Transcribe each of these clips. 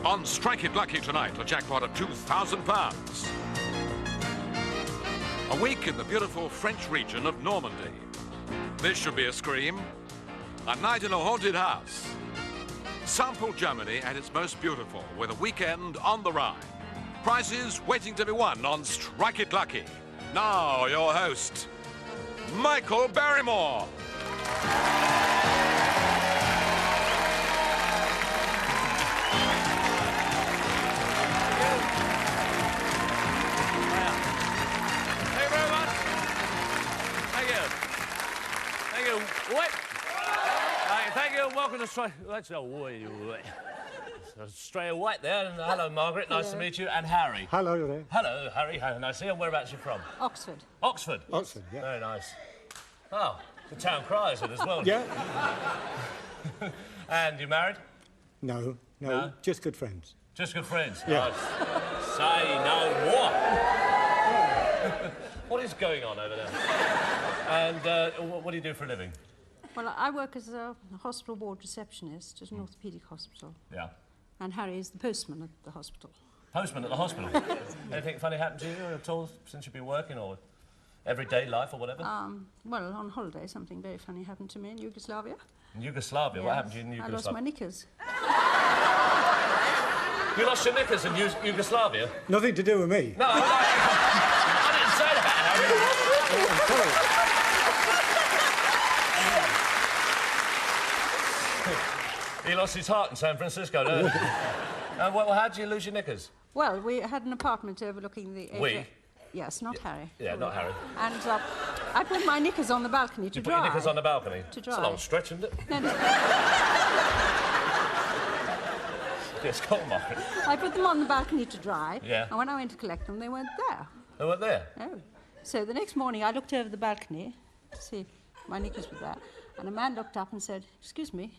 On Strike It Lucky tonight, a jackpot of £2,000. A week in the beautiful French region of Normandy. This should be a scream. A night in a haunted house. Sample Germany at its most beautiful with a weekend on the Rhine. Prizes waiting to be won on Strike It Lucky. Now, your host, Michael Barrymore. Thank you. Welcome to Straight. Let's go. Straight White there. And hello, Margaret. Nice to meet you. And Harry. Hello there. Hello, Harry. How nice to see you. And whereabouts are you from? Oxford. Oxford. Yes. Oxford, yeah. Very nice. Oh, the town cry is it as well? Yeah. And you married? No, No? just good friends. Just good friends. Yeah. Nice. Say no more. What is going on over there? And what do you do for a living? Well, I work as a hospital ward receptionist at an orthopaedic hospital. Yeah. And Harry is the postman at the hospital. Postman at the hospital. Anything funny happened to you at all since you've been working, or everyday life, or whatever? Well, on holiday, something very funny happened to me in Yugoslavia. In Yugoslavia? Yes. What happened to you in Yugoslavia? I lost my knickers. You lost your knickers in Yugoslavia? Nothing to do with me. No, I didn't say that. He lost his heart in San Francisco, didn't he? Well, how did you lose your knickers? Well, we had an apartment overlooking the... We? Yes, not Harry. Yeah, not Harry. And I put my knickers on the balcony to You put dry. your knickers on the balcony? To It's a dry. long stretch, isn't it? No, no. Yes, come on, Margaret. I put them on the balcony to dry. Yeah. And when I went to collect them, they weren't there. They weren't there? No. So the next morning, I looked over the balcony to see if my knickers were there, and a man looked up and said, "Excuse me,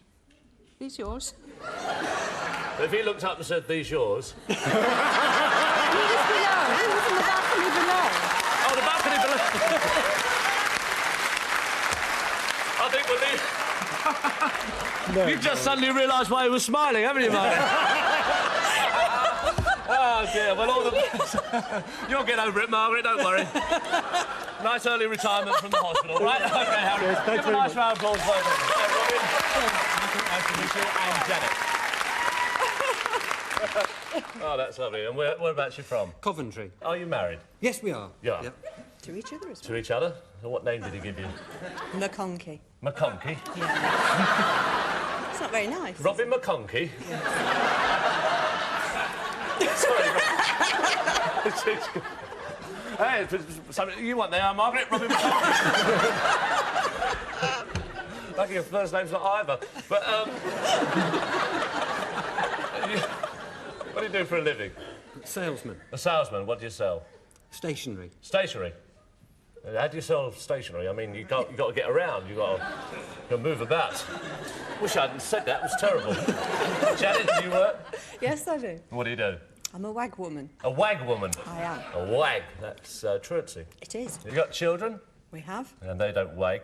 these yours?" But if he looked up and said, "These yours?" He was below. He was in the balcony below. Oh, the balcony below. I think we'll leave. You've just suddenly realised why he was smiling, haven't you, Margaret? Oh, dear. Well, all the best. You'll get over it, Margaret, don't worry. Nice early retirement from the hospital, right? OK, Harry. Yes, thanks Give a very nice round of applause for them. Nice to meet you. And Janet. Oh, that's lovely. And whereabouts are you from? Coventry. Are you married? Yes, we are. Yeah. Yep. To each other as well. To each other? So what name did he give you? McConkey. McConkey? It's not very nice. Robin McConkey? Sorry. Hey, you weren't there, Margaret? Robin McConkey? Lucky your first name's not either. But, what do you do for a living? Salesman. A salesman. What do you sell? Stationery. Stationery. How do you sell stationery? I mean, you've got to get around. You've got to move about. Wish I hadn't said that. It was terrible. Janet, do you work? Yes, I do. What do you do? I'm a wag woman. A wag woman? I am. A wag. That's truancy. It is. You got children? We have. And they don't wag?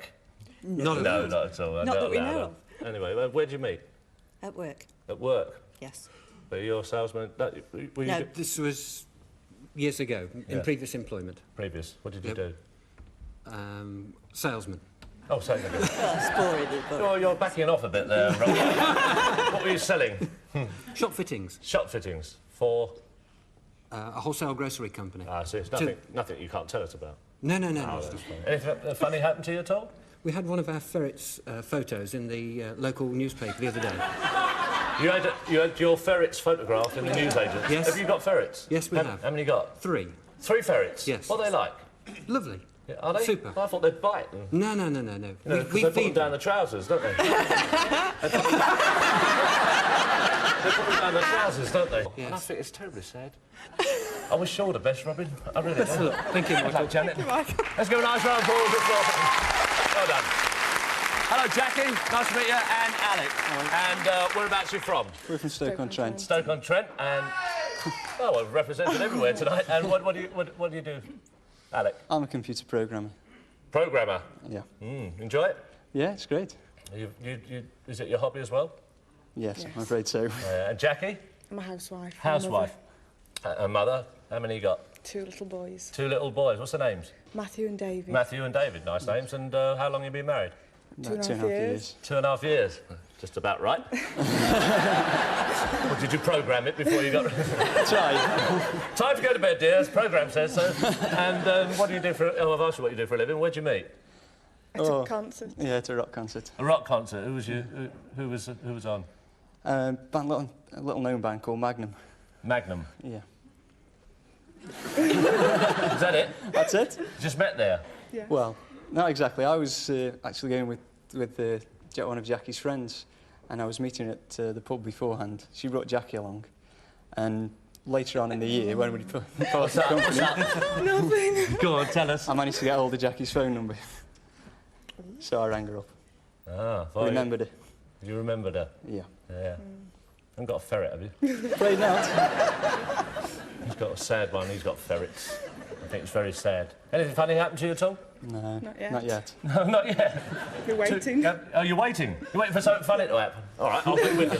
Not No, at not at all. Not that we know of. Anyway, where'd you meet? At work. At work? Yes. But you're a salesman? No. This was years ago, in Yeah. previous employment. Previous. What did you Yep. do? Salesman. Oh, salesman. Spoiled You're backing off a bit there, Rob. What were you selling? Shop fittings. Shop fittings for... A wholesale grocery company. Ah, see, it's nothing you can't tell us about. No. Oh, that's fine. Anything funny happened to you at all? We had one of our ferrets' photos in the local newspaper the other day. You had your ferrets photographed in the newsagents? Yes. Have you got ferrets? Yes, we have. How many you got? 3. 3 ferrets? Yes. What are they like? Lovely. Yeah, are they? Super. I thought they'd bite. And, No. you know, We 'cause they put them feed down the trousers, don't they? They put them down the trousers, don't they? Yes. And I think it's terribly sad. I wish you all the best, Robin. I really do. Look, thank you, Michael. Janet. Let's give a nice round of applause. Well done. Hello, Jackie. Nice to meet you. And Alec. And whereabouts are you from? We're from Stoke-on-Trent. Stoke-on-Trent. And well, we're represented everywhere tonight. And what do you do, Alec? I'm a computer programmer. Programmer. Yeah. Enjoy it? Yeah, it's great. Is it your hobby as well? Yes, I'm afraid so. And Jackie? I'm a housewife. Housewife. A mother. How many you got? 2 little boys. 2 little boys. What's their names? Matthew and David. Matthew and David. Nice names. And how long have you been married? About 2.5 years. 2.5 years. Just about right. Or did you programme it before you got... Tried. Time to go to bed, dear, as the programme says so. And what do you do for... Oh, I've asked you what you do for a living. Where'd you meet? At a concert. Yeah, at a rock concert. A rock concert. Who was you? Who was on? A little known band called Magnum. Magnum. Yeah. Is that it? That's it. Just met there? Yeah. Well, not exactly. I was actually going with one of Jackie's friends, and I was meeting her at the pub beforehand. She brought Jackie along, and later on in the year, when we parted company... Nothing. Go on, tell us. I managed to get hold of Jackie's phone number. So I rang her up. Ah, I remembered her. You remembered her? Yeah. Yeah. Haven't got a ferret, have you? Afraid not. He's got a sad one. He's got ferrets. I think it's very sad. Anything funny happened to you at all? No, Not yet. not yet. No, not yet. You're waiting. Oh, you're waiting? You're waiting for something funny to happen? All right, I'll be with you.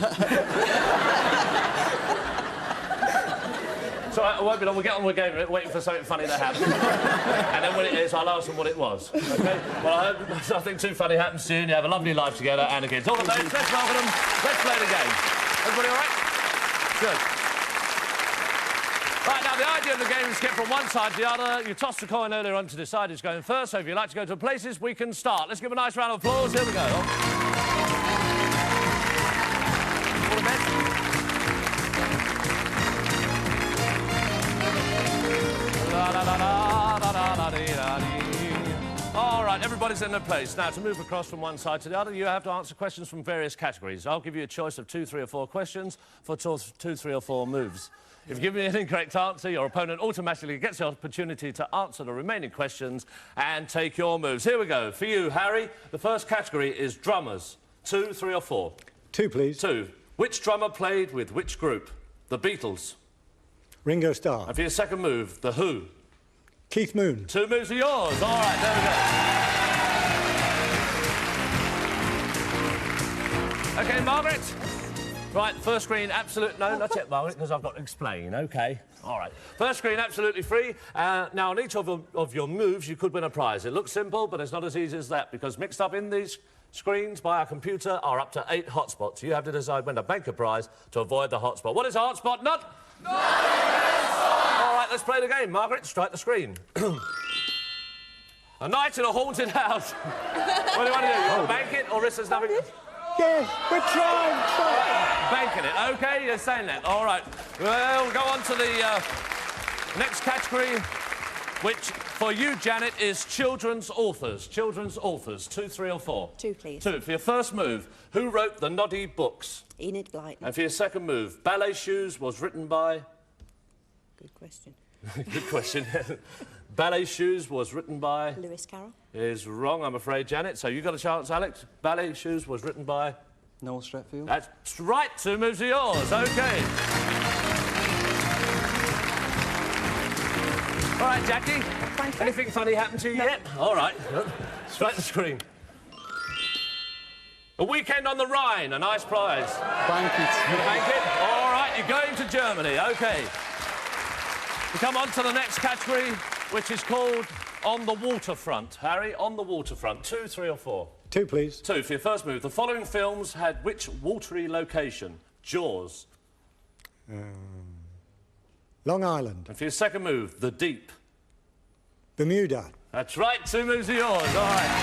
It's all right, I won't be long. We'll get on with the game, waiting for something funny to happen. And then when it is, I'll ask them what it was. OK? Well, I hope nothing too funny happens to you and you have a lovely life together. And again, all the mates, let's welcome them. Let's play the game. Everybody all right? Good. Right, now, the idea of the game is to get from one side to the other. You tossed a coin earlier on to decide who's going first, so if you'd like to go to places, we can start. Let's give a nice round of applause. Here we go. All the best. All right, everybody's in their place. Now, to move across from one side to the other, you have to answer questions from various categories. I'll give you a choice of 2, 3 or 4 questions for 2, 3 or 4 moves. If you give me an incorrect answer, your opponent automatically gets the opportunity to answer the remaining questions and take your moves. Here we go. For you, Harry, the first category is drummers. 2, 3 or 4? 2, please. 2. Which drummer played with which group? The Beatles. Ringo Starr. And for your second move, The Who. Keith Moon. 2 moves are yours. All right, there we go. OK, Margaret. Right, first screen, absolute... No, not yet, Margaret, because I've got to explain. OK. All right. First screen, absolutely free. Now, on each of your moves, you could win a prize. It looks simple, but it's not as easy as that, because mixed up in these screens by our computer are up to 8 hotspots. You have to decide when to bank a prize to avoid the hotspot. What is a hotspot? Not... No! All right, let's play the game. Margaret, strike the screen. A night in a haunted house. What do you want to do? You want to bank it or risk there's nothing? Yes, we're trying. Banking it. OK, you're saying that. All right. Well, we'll go on to the next category, which, for you, Janet, is children's authors. Children's authors. 2, 3 or 4? 2, please. 2. For your first move, who wrote the Noddy books? Enid Blyton. And for your second move, Ballet Shoes was written by... Good question. Good question. Ballet Shoes was written by... Lewis Carroll. Is wrong, I'm afraid, Janet. So you got a chance, Alex. Ballet Shoes was written by... Noel Stretfield. That's right. 2 moves are yours. OK. All right, Jackie. Anything funny happened to you yet? All right. Strike the screen. A weekend on the Rhine, a nice prize. Bank it. You bank it? All right, you're going to Germany. OK. We come on to the next category, which is called On the Waterfront. Harry, On the Waterfront. 2, 3 or 4? 2, please. 2. For your first move, the following films had which watery location? Jaws. Long Island. And for your second move, The Deep. Bermuda. That's right. 2 moves are yours. All right.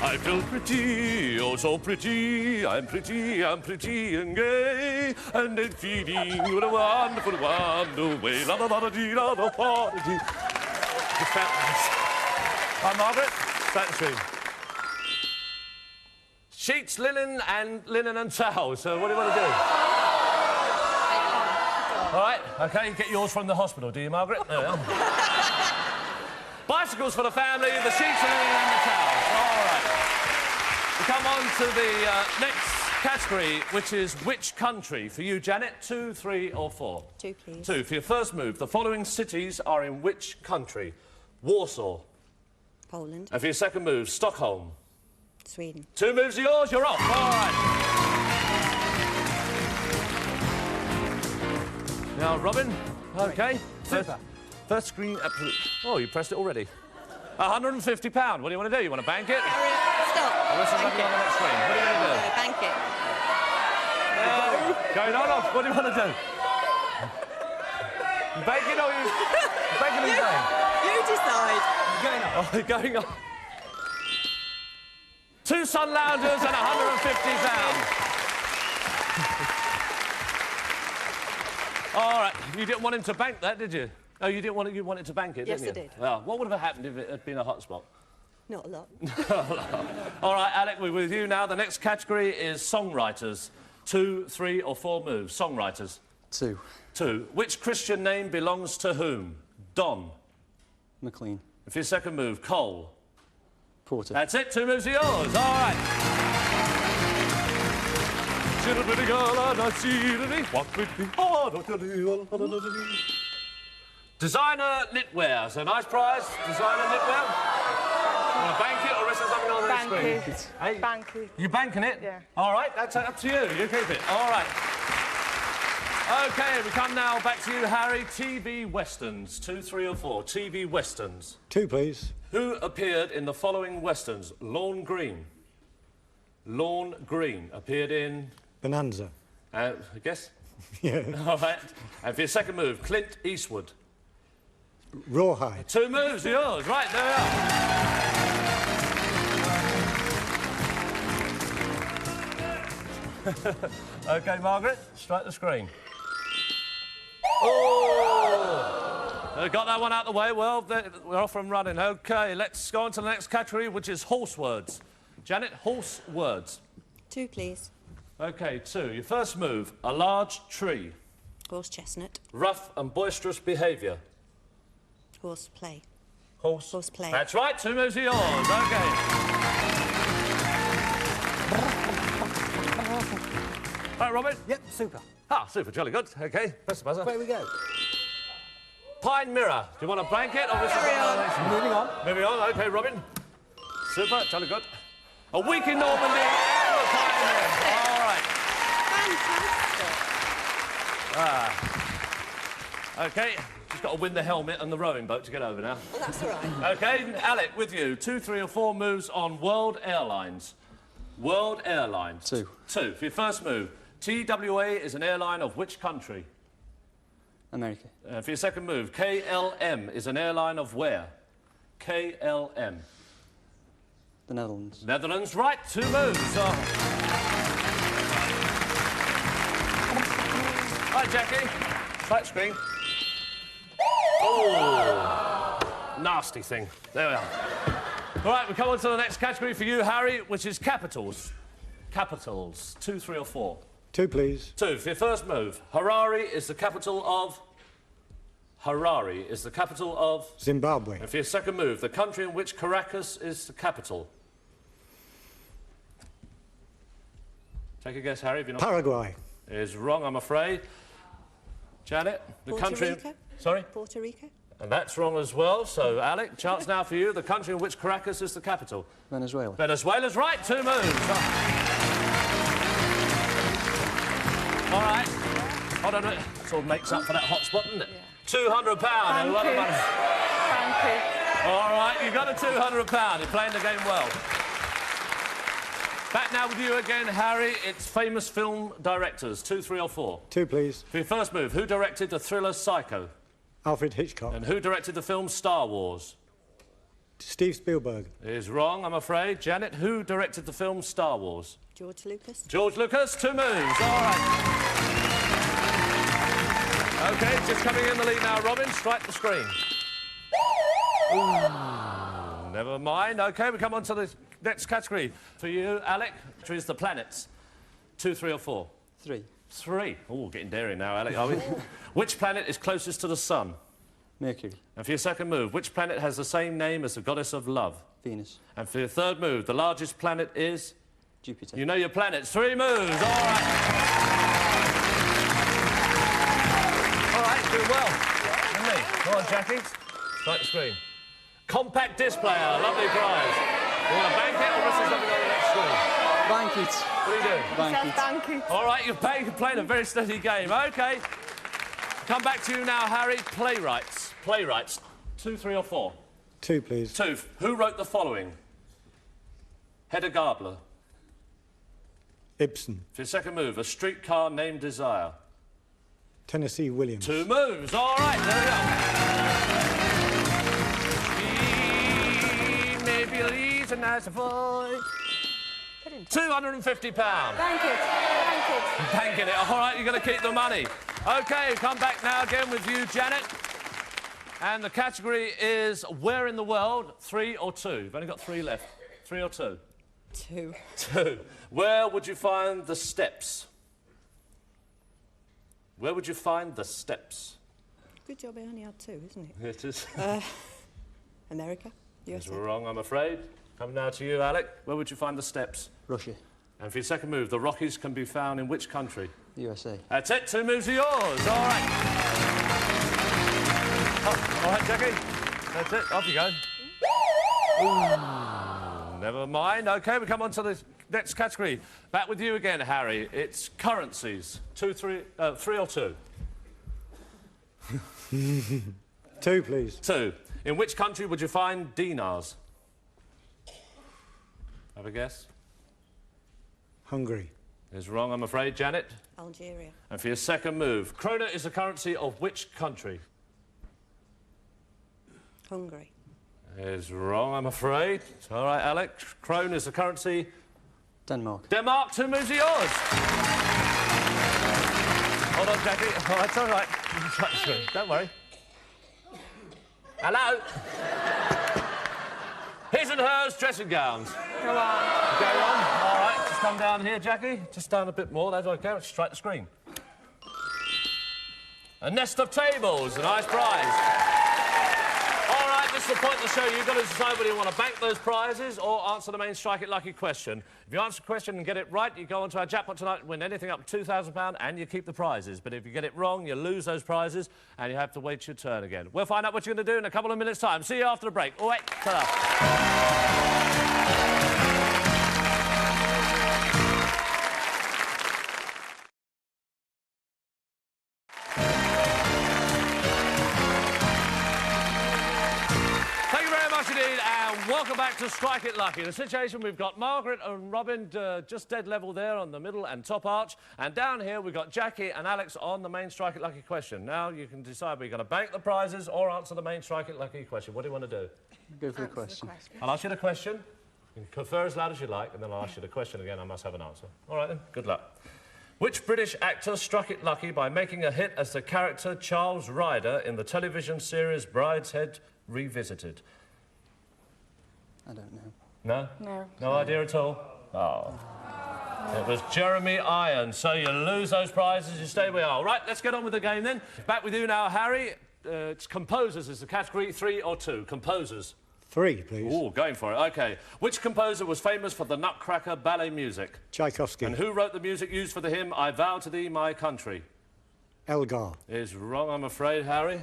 I feel pretty, oh so pretty. I'm pretty and gay, and then feeling with a wonderful way. La la la dee la la la dee. Hi, Margaret. Back the screen. Sheets, linen and towels. So what do you want to do? All right. OK, you get yours from the hospital, do you, Margaret? There we are. Bicycles for the family, the sheets, the linen and the towels. All right. We come on to the next category, which is which country? For you, Janet, 2, 3 or 4? 2, please. 2. For your first move, the following cities are in which country? Warsaw. Poland. And for your second move, Stockholm. Sweden. 2 moves are yours, you're off. All right. Now, Robin, OK. First screen, absolute. Oh, you pressed it already. £150. What do you want to do? You want to bank it? Stop. Or this is Bank something it. on the next screen. What do you want to do? Bank it. Going on off. What do you want to do? You banking or you banking or you playing? You decide. Oh, you're going on. 2 sun loungers and £150. All right. You didn't want him to bank that, did you? Oh, you didn't want it. You wanted to bank it, Yes, didn't you? I did. Well, what would have happened if it had been a hotspot? Not a lot. All right, Alec, we're with you now. The next category is songwriters. 2, 3 or 4 moves. Songwriters. 2. 2. Which Christian name belongs to whom? Don. McLean. For your second move, Cole. Porter. That's it. 2 moves are yours. All right. Designer knitwear. So nice prize. Designer knitwear. You want to bank it or is there something on the Bank screen? it. Hey, Bank it. you banking it? Yeah. All right, that's up to you. You keep it. All right. OK, we come now back to you, Harry. TV westerns. 2, 3 or 4. TV westerns. 2, please. Who appeared in the following westerns? Lorne Green. Lorne Green appeared in... Bonanza. I guess? Yeah. All right. And for your second move, Clint Eastwood. Rawhide. 2 moves are yours. Right, there we are. OK, Margaret, strike the screen. Oh! Got that one out of the way. Well, we're off and running. OK, let's go on to the next category, which is horse words. Janet, horse words. 2, please. OK, 2. Your first move, a large tree. Horse chestnut. Rough and boisterous behaviour. Horse play. Horse play. That's right. 2 moves are yours. OK. Right, Robin? Yep, super. Ah, super. Jolly good. OK, press the buzzer. Where we go? Pine mirror. Do you want to blank it or... Carry on. Moving on. Moving on. OK, Robin. Super. Jolly good. A week in Normandy and the pine mirror. All right. Fantastic. OK. Just got to win the helmet and the rowing boat to get over now. Well, that's all right. OK, Alec, with you. 2, 3 or 4 moves on World Airlines. World Airlines. 2. 2. For your first move, TWA is an airline of which country? America. For your second move, KLM is an airline of where? KLM. The Netherlands. Netherlands, right. 2 moves. Oh. Right, Jackie. Right screen. Oh, nasty thing. There we are. All right, we come on to the next category for you, Harry, which is capitals. Capitals. 2, 3 or 4. 2, please. 2. For your first move, Harare is the capital of... Harare is the capital of... Zimbabwe. And for your second move, the country in which Caracas is the capital. Take a guess, Harry, if you're not... Paraguay. Is wrong, I'm afraid. Janet, the Puerto country... Rico? Sorry? Puerto Rico. And that's wrong as well. So, Alec, chance now for you. The country in which Caracas is the capital. Venezuela. Venezuela's right. 2 moves. All right. Hold on a minute. Sort of makes up for that hot spot, doesn't it? Yeah. £200. A lot of money. Bank it. All right, you got a £200. You're playing the game well. Back now with you again, Harry. It's famous film directors. 2, 3 or 4. 2, please. For your first move, who directed the thriller Psycho? Alfred Hitchcock. And who directed the film Star Wars? Steve Spielberg. Is wrong, I'm afraid. Janet, who directed the film Star Wars? George Lucas. George Lucas. 2 moves. All right. OK, just coming in the lead now, Robin. Strike the screen. Ooh, never mind. OK, we come on to the next category. For you, Alec, which is the planets. 2, 3 or 4. 3. 3. Oh, getting daring now, Alec, are we? Which planet is closest to the sun? Mercury. And for your second move, which planet has the same name as the goddess of love? Venus. And for your third move, the largest planet is? Jupiter. You know your planets. 3 moves. All right. All right, doing well. Isn't he? Come on, Jackie. Strike the screen. Compact disc player. Lovely prize. You want to bank it or this is something on the next Bank it. What are you doing? Bank it. Thank you. All right, you're playing a very steady game. OK. Come back to you now, Harry. Playwrights. Playwrights. 2, 3 or 4? 2, please. 2. Who wrote the following? Hedda Gabler. Ibsen. For your second move, A Streetcar Named Desire. Tennessee Williams. 2 moves. All right, there we go. He may believe a nice voice. £250. Thank you. Thank you. Banking it. All right, you're going to keep the money. OK, come back now again with you, Janet. And the category is where in the world, 3 or 2? You've only got 3 left. 3 or 2? 2. 2. Where would you find the steps? Where would you find the steps? Good job I only had 2, isn't it? It is. America? It's USA? wrong, I'm afraid. Coming now to you, Alec. Where would you find the steps? Russia. And for your second move, the Rockies can be found in which country? USA. That's it. 2 moves are yours. All right. Oh, all right, Jackie. That's it. Off you go. Ooh, never mind. OK, we come on to the next category. Back with you again, Harry. It's currencies. 3 or 2? 2, please. 2. In which country would you find dinars? Have a guess? Hungary. Is wrong, I'm afraid. Janet? Algeria. And for your second move, krona is the currency of which country? Hungary. Is wrong, I'm afraid. All right, Alec. Krona is the currency. Denmark. Denmark, 2 moves are yours. Hold on, Jackie. All right, it's all right. Don't worry. Hello? His and hers dressing gowns. Go on. Go on. All right, just come down here, Jackie. Just down a bit more. That's OK. Strike the screen. A nest of tables, a nice prize. All right, this is the point of the show. You've got to decide whether you want to bank those prizes or answer the main Strike It Lucky question. If you answer the question and get it right, you go on to our jackpot tonight and win anything up to £2,000 and you keep the prizes. But if you get it wrong, you lose those prizes and you have to wait your turn again. We'll find out what you're going to do in a couple of minutes' time. See you after the break. All right, ta-da. Welcome back to Strike It Lucky. The situation, we've got Margaret and Robin just dead level there on the middle and top arch. And down here, we've got Jackie and Alex on the main Strike It Lucky question. Now you can decide whether you're going to bank the prizes or answer the main Strike It Lucky question. What do you want to do? Go for the question. I'll ask you the question. You can confer as loud as you like, and then I'll ask you the question again. I must have an answer. All right, then. Good luck. Which British actor struck it lucky by making a hit as the character Charles Ryder in the television series Brideshead Revisited? I don't know. No? No. No idea at all? Oh. It was Jeremy Irons. So you lose those prizes, you stay where you are. Right, let's get on with the game then. Back with you now, Harry. It's composers is the category, 3 or 2? Composers. 3, please. Oh, going for it. OK. Which composer was famous for the Nutcracker ballet music? Tchaikovsky. And who wrote the music used for the hymn I Vow to Thee, My Country? Elgar. Is wrong, I'm afraid, Harry.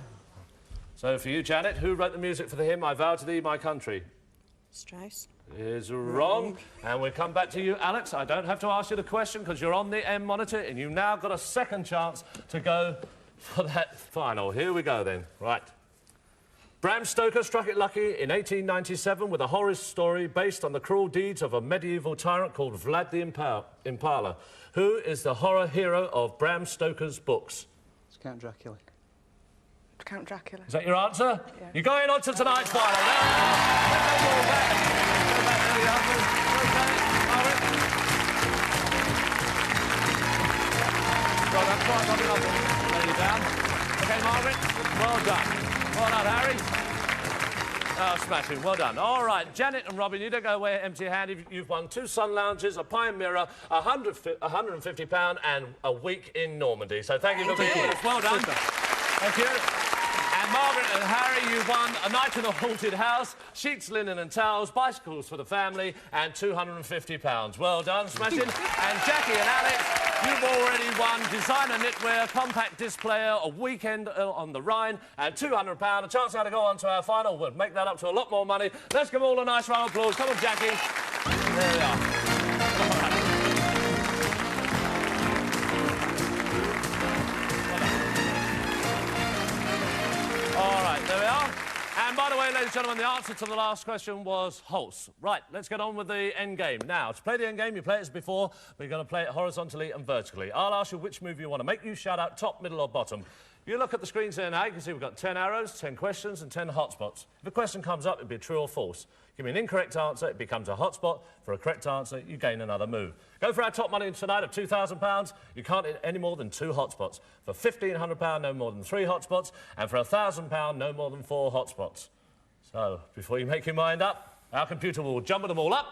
So for you, Janet, who wrote the music for the hymn I Vow to Thee, My Country? Strauss. Is wrong. And we come back to you, Alex. I don't have to ask you the question because you're on the M monitor and you've now got a second chance to go for that final. Here we go then. Right. Bram Stoker struck it lucky in 1897 with a horror story based on the cruel deeds of a medieval tyrant called Vlad the Impaler. Who is the horror hero of Bram Stoker's books? It's Count Dracula. Count Dracula. Is that your answer? Yeah. You're going on to tonight's final. Go back to the others. Okay, Margaret. Well done. Try and knock it off. Lay you down. OK, Margaret. Well done. Well done, Harry. Oh, smashing. Well done. All right, Janet and Robin, you don't go away empty-handed. You've won 2 sun lounges, a pie and mirror, £150 and a week in Normandy. So thank you for being with us. Well done. Thank you. And Margaret and Harry, you've won a night in a haunted house, sheets, linen and towels, bicycles for the family, and £250. Well done, smashing. And Jackie and Alex, you've already won designer knitwear, compact disc player, a weekend on the Rhine, and £200. A chance now to go on to our final. We'll make that up to a lot more money. Let's give them all a nice round of applause. Come on, Jackie. There we are. All right. And by the way, ladies and gentlemen, the answer to the last question was horse. Right, let's get on with the end game. Now, to play the end game, you play it as before, but you're going to play it horizontally and vertically. I'll ask you which move you want to make. You shout out top, middle or bottom. You look at the screens there now, you can see we've got 10 arrows, 10 questions and 10 hotspots. If a question comes up, it'd be true or false. Give me an incorrect answer, it becomes a hotspot. For a correct answer, you gain another move. Go for our top money tonight of £2,000. You can't hit any more than 2 hotspots. For £1,500, no more than 3 hotspots. And for £1,000, no more than 4 hotspots. So, before you make your mind up, our computer will jumble them all up.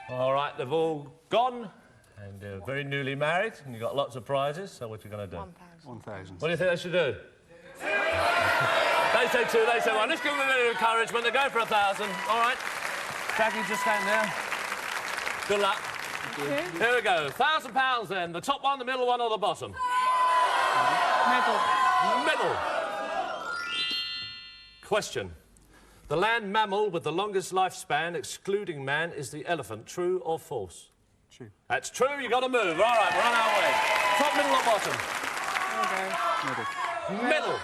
All right, they've all gone. And they're very newly married, and you've got lots of prizes, so what are you going to do? 1,000. What do you think they should do? They say 2, they say 1. Let's give them a bit of encouragement. They're going for 1,000. All right. Jackie, just stand there. Good luck. Thank you. Here we go. £1,000 then. The top one, the middle one, or the bottom? Middle. Middle. Question. The land mammal with the longest lifespan, excluding man, is the elephant. True or false? True. That's true. You've got to move. All right, we're on our way. Top, middle or bottom? Middle. Middle.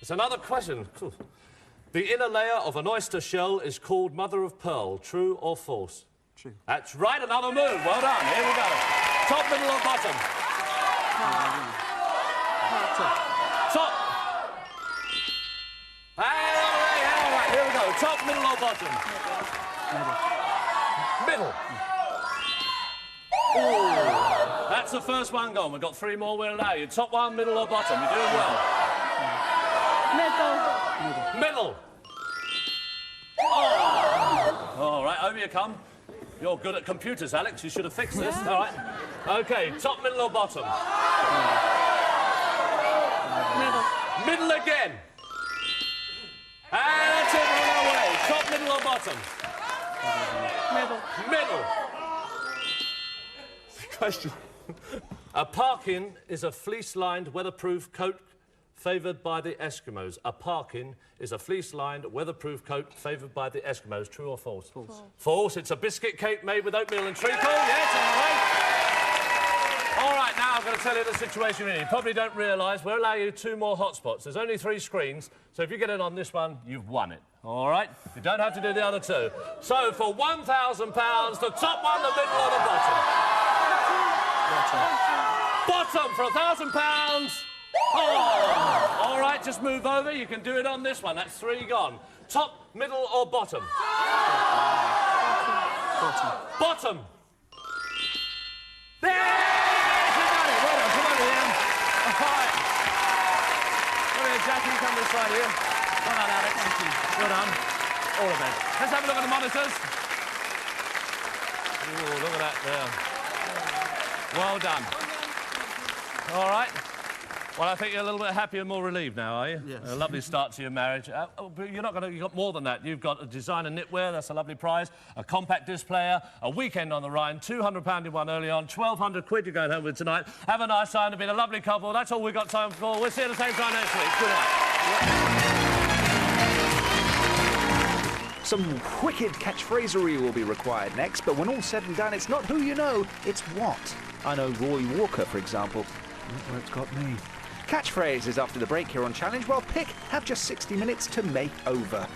It's another question. The inner layer of an oyster shell is called mother of pearl. True or false? True. That's right. Another move. Well done. Here we go. Top, middle or bottom? Top. All right. Here we go. Top, middle or bottom? Middle. Ooh, that's the first one gone. We've got 3 more we'll allow you. Top one, middle or bottom? You're doing well. Middle. Middle. Oh. All right, over you come. You're good at computers, Alex. You should have fixed this. All right. OK, top, middle or bottom? Middle. Middle again. And that's it, we're on our way. Top, middle or bottom? Middle. Middle. Question. A parkin is a fleece-lined, weatherproof coat favoured by the Eskimos. A parkin is a fleece-lined, weatherproof coat favoured by the Eskimos. True or false? False. False. It's a biscuit cake made with oatmeal and treacle. Yes, all right. All right, now I'm going to tell you the situation here. You probably don't realise we'll allow you 2 more hotspots. There's only 3 screens, so if you get in on this one, you've won it. All right? You don't have to do the other 2. So for £1,000, the top one, the middle or the bottom? Bottom for £1,000. Oh! All right, just move over. You can do it on this one. That's 3 gone. Top, middle or bottom? Bottom. Bottom. There! You got it. Well done. Come over here. All right. Come here, Jackie. Come this side here. Well done, Alex. Thank you. Well done. All of it. Let's have a look at the monitors. Ooh, look at that there. Well done. All right. Well, I think you're a little bit happier and more relieved now, are you? Yes. A lovely start to your marriage. But you're not going to... You've got more than that. You've got a designer knitwear, that's a lovely prize, a compact disc player, a weekend on the Rhine, £200 you won early on, 1,200 quid you're going home with tonight. Have a nice time. It's been a lovely couple. That's all we've got time for. We'll see you at the same time next week. Good night. Some wicked catchphrasery will be required next, but when all's said and done, it's not who you know, it's what. I know Roy Walker, for example. Look where it's got me. Catchphrases after the break here on Challenge, while Pick have just 60 minutes to make over.